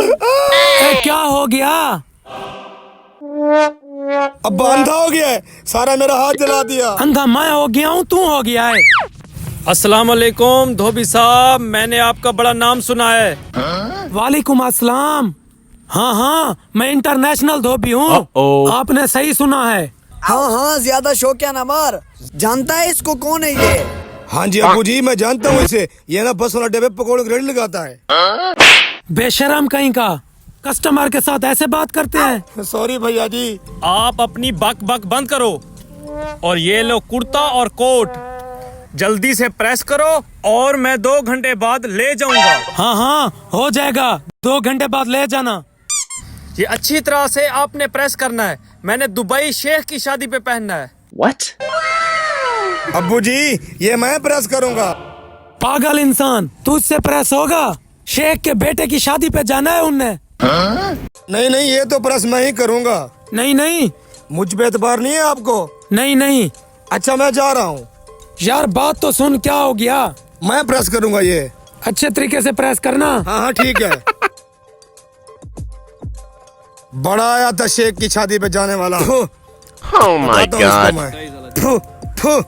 क्या हो गया? अब अंधा हो गया है, सारा मेरा हाथ जला दिया। अंधा मैं हो गया हूँ, तू हो गया है। अस्सलाम वालेकुम धोबी साहब, मैंने आपका बड़ा नाम सुना है। वालेकुम अस्सलाम। हाँ हाँ, मैं इंटरनेशनल धोबी हूँ। आपने सही सुना है। हाँ हाँ, ज्यादा शौकिया ना मार। जानता है इसको कौन है ये? हाँ जी अबू जी, मैं जानता हूँ इसे। ये ना बस वाला डब्बे पकौड़े की रेडी लगाता है। बेशरम कहीं का, कस्टमर के साथ ऐसे बात करते हैं? सॉरी भैया जी। आप अपनी बक बक बंद करो और ये लो कुर्ता और कोट, जल्दी से प्रेस करो और मैं 2 घंटे बाद ले जाऊंगा। हाँ हाँ हो जाएगा, 2 घंटे बाद ले जाना। ये अच्छी तरह से आपने प्रेस करना है, मैंने दुबई शेख की शादी पे पहनना है। What? अबू जी ये मैं प्रेस करूंगा। पागल इंसान, तुझसे प्रेस होगा? शेख के बेटे की शादी पे जाना है उनने। नहीं नहीं, ये तो प्रेस मैं ही करूंगा। नहीं नहीं। मुझ पे एतबार नहीं है आपको? नहीं नहीं। अच्छा मैं जा रहा हूँ। यार बात तो सुन, क्या हो गया? मैं प्रेस करूंगा ये। अच्छे तरीके से प्रेस करना। हाँ हाँ ठीक है। बड़ा आया था शेख की शादी पे जाने वाला। Oh my God. फु, फु।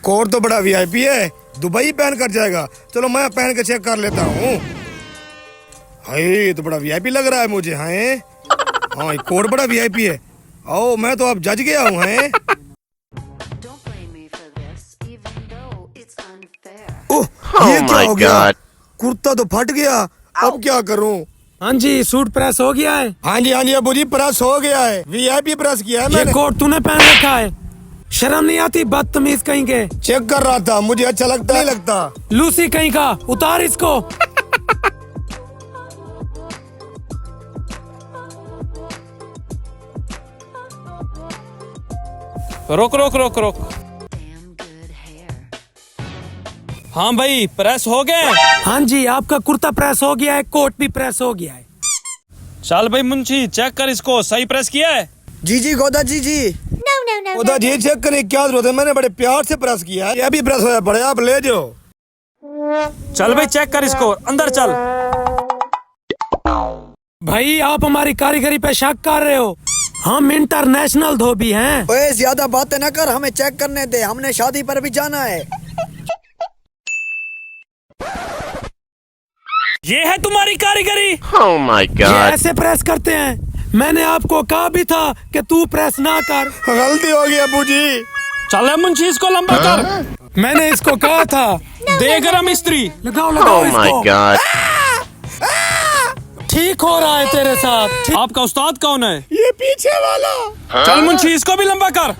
कोट तो बड़ा वीआईपी है, दुबई पहन कर जाएगा। चलो मैं पहन के चेक कर लेता हूँ। हाय ये तो बड़ा वीआईपी लग रहा है मुझे। हाँ हाँ, कोट बड़ा वीआईपी है। ओ मैं तो अब जज गया हूँ। हैं ओह ये क्या हो गया? कुर्ता तो फट गया, अब क्या करूँ? हाँ जी, सूट प्रेस हो गया है। हाँ जी अबू जी, प्रेस हो गया है। वीआईपी प्रेस किया है ये मैंने। कोट तूने पहन रखा है, शर्म नहीं आती? बदतमीज कहीं के। चेक कर रहा था, मुझे अच्छा लगता नहीं लगता। लूसी कहीं का, उतार इसको। रोक रोक रोक रोक। हाँ भाई प्रेस हो गए। हाँ जी, आपका कुर्ता प्रेस हो गया है, कोट भी प्रेस हो गया है। चल भाई मुंशी चेक कर इसको, सही प्रेस किया है? जी गोदा जी। उधर जी चेक करने की क्या जरूरत है, मैंने बड़े प्यार से प्रेस किया है। ये भी प्रेस होया पड़े, आप ले जाओ। चल भाई चेक कर इसको, अंदर चल। भाई आप हमारी कारीगरी पे शक कर रहे हो? हम इंटरनेशनल धोबी हैं। ओए ज्यादा बातें न कर, हमें चेक करने दे, हमने शादी पर भी जाना है। ये है तुम्हारी कारीगरी? Oh my ये God. ऐसे प्रेस करते हैं? मैंने आपको कहा भी था कि तू प्रेस ना कर। गलती हो गई अबू जी। चल मुंशी इसको लंबा कर। मैंने इसको कहा था। दे गरम इस्त्री। लगाओ लगाओ Oh my इसको। God. ठीक हो रहा है तेरे साथ। आपका उस्ताद कौन है? ये पीछे वाला। चल मुंशी इसको भी लंबा कर।